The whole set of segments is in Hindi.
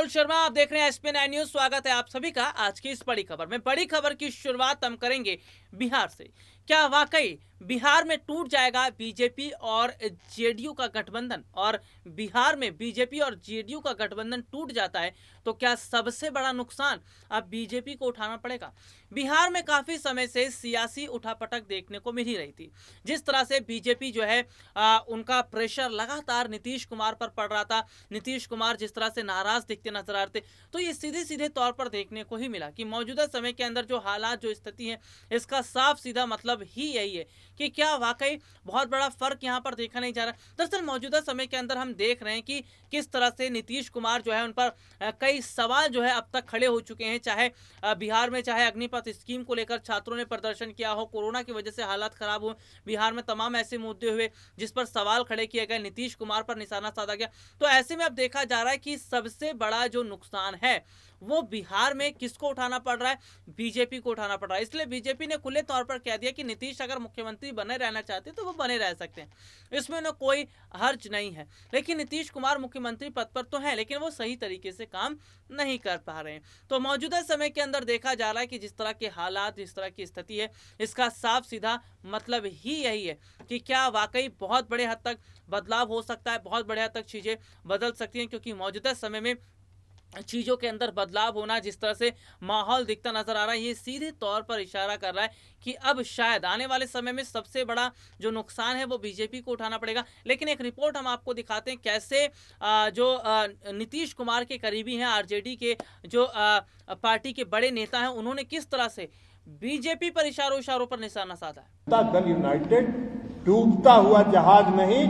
शर्मा, आप देख रहे हैं SP9 न्यूज। स्वागत है आप सभी का आज की इस बड़ी खबर में। बड़ी खबर की शुरुआत हम करेंगे बिहार से। क्या वाकई बिहार में टूट जाएगा बीजेपी और जेडीयू का गठबंधन? और बिहार में बीजेपी और जेडीयू का गठबंधन टूट जाता है तो क्या सबसे बड़ा नुकसान अब बीजेपी को उठाना पड़ेगा? बिहार में काफी समय से सियासी उठापटक देखने को मिल ही रही थी। जिस तरह से बीजेपी जो है उनका प्रेशर लगातार नीतीश कुमार पर पड़ रहा था। नीतीश कुमार जिस तरह से नाराज दिखते नजर आ रहे थे, तो ये सीधे सीधे तौर पर देखने को ही मिला कि मौजूदा समय के अंदर जो हालात, जो स्थिति है, इसका साफ सीधा मतलब ही यही है कि क्या वाकई बहुत बड़ा फर्क यहां पर देखा नहीं जा रहा। दरअसल मौजूदा समय के अंदर हम देख रहे हैं कि किस तरह से नीतीश कुमार जो है उन पर कई सवाल जो है अब तक खड़े हो चुके हैं। चाहे बिहार में चाहे अग्निपथ स्कीम को लेकर छात्रों ने प्रदर्शन किया हो, कोरोना की वजह से हालात खराब हुए बिहार में, तमाम ऐसे मुद्दे हुए जिस पर सवाल खड़े किए गए, नीतीश कुमार पर निशाना साधा गया। तो ऐसे में अब देखा जा रहा है कि सबसे बड़ा जो नुकसान है वो बिहार में किसको उठाना पड़ रहा है? बीजेपी को उठाना पड़ रहा है। इसलिए बीजेपी ने खुले तौर पर कह दिया कि नीतीश अगर मुख्यमंत्री बने रहना चाहते तो वो बने रह सकते हैं, इसमें उन्हें कोई हर्ज नहीं है। लेकिन नीतीश कुमार मुख्यमंत्री पद पर तो है, लेकिन वो सही तरीके से काम नहीं कर पा रहे हैं। तो मौजूदा समय के अंदर देखा जा रहा है कि जिस तरह के हालात, जिस तरह की स्थिति है, इसका साफ सीधा मतलब ही यही है कि क्या वाकई बहुत बड़े हद तक बदलाव हो सकता है, बहुत बड़े हद तक चीजें बदल सकती हैं। क्योंकि मौजूदा समय में चीज़ों के अंदर बदलाव होना, जिस तरह से माहौल दिखता नजर आ रहा है, ये सीधे तौर पर इशारा कर रहा है कि अब शायद आने वाले समय में सबसे बड़ा जो नुकसान है वो बीजेपी को उठाना पड़ेगा। लेकिन एक रिपोर्ट हम आपको दिखाते हैं कैसे जो नीतीश कुमार के करीबी हैं, आरजेडी के जो पार्टी के बड़े नेता हैं, उन्होंने किस तरह से बीजेपी पर इशारों इशारों पर निशाना साधा है। दल यूनाइटेड डूबता हुआ जहाज नहीं,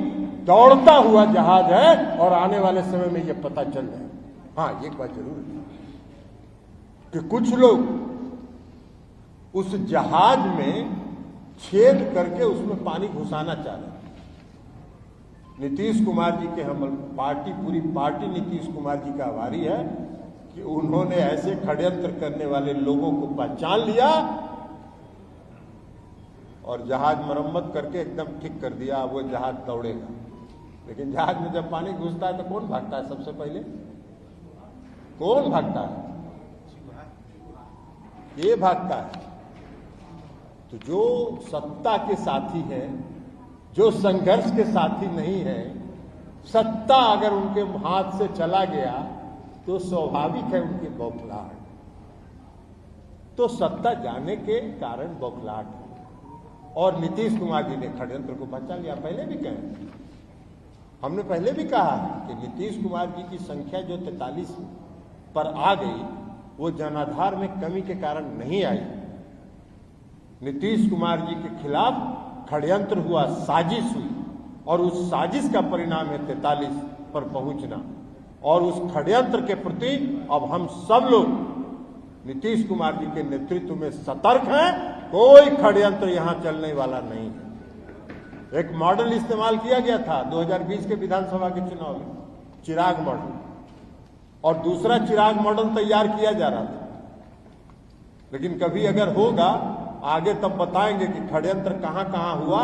दौड़ता हुआ जहाज है और आने वाले समय में यह पता चल जाए। हाँ, एक बात जरूर है कि कुछ लोग उस जहाज में छेद करके उसमें पानी घुसाना चाह रहे हैं। नीतीश कुमार जी के हम पूरी पार्टी नीतीश कुमार जी का आभारी है कि उन्होंने ऐसे षड्यंत्र करने वाले लोगों को पहचान लिया और जहाज मरम्मत करके एकदम ठीक कर दिया। अब वो जहाज दौड़ेगा। लेकिन जहाज में जब पानी घुसता है तो कौन भागता है? सबसे पहले कौन भागता है? ये भागता है। तो जो सत्ता के साथी हैं, जो संघर्ष के साथी नहीं है, सत्ता अगर उनके हाथ से चला गया तो स्वाभाविक है उनकी बौखलाहट। तो सत्ता जाने के कारण बौखलाहट है। और नीतीश कुमार जी ने षड्यंत्र को पहचान लिया। पहले भी कहे, हमने पहले भी कहा है कि नीतीश कुमार जी की संख्या जो 43 पर आ गई, वो जनाधार में कमी के कारण नहीं आई। नीतीश कुमार जी के खिलाफ षड्यंत्र हुआ, साजिश हुई और उस साजिश का परिणाम है 43 पर पहुंचना। और उस षड्यंत्र के प्रति अब हम सब लोग नीतीश कुमार जी के नेतृत्व में सतर्क हैं। कोई षड्यंत्र यहां चलने वाला नहीं है। एक मॉडल इस्तेमाल किया गया था 2020 के विधानसभा के चुनाव में, चिराग मॉडल, और दूसरा चिराग मॉडल तैयार किया जा रहा था। लेकिन कभी अगर होगा आगे तब बताएंगे कि षड्यंत्र कहां हुआ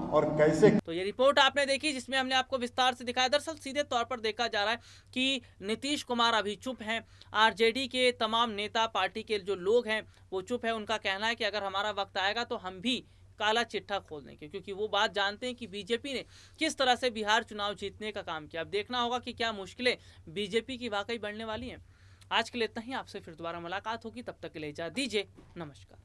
और कैसे। तो ये रिपोर्ट आपने देखी जिसमें हमने आपको विस्तार से दिखाया। दरअसल सीधे तौर पर देखा जा रहा है कि नीतीश कुमार अभी चुप हैं। आरजेडी के तमाम नेता, पार्टी के जो लोग हैं वो चुप है। उनका कहना है कि अगर हमारा वक्त आएगा तो हम भी काला चिट्ठा खोल देंगे, क्योंकि वो बात जानते हैं कि बीजेपी ने किस तरह से बिहार चुनाव जीतने का काम किया। अब देखना होगा कि क्या मुश्किलें बीजेपी की वाकई बढ़ने वाली हैं। आज के लिए इतना ही। आपसे फिर दोबारा मुलाकात होगी, तब तक के लिए इजाजत दीजिए। नमस्कार।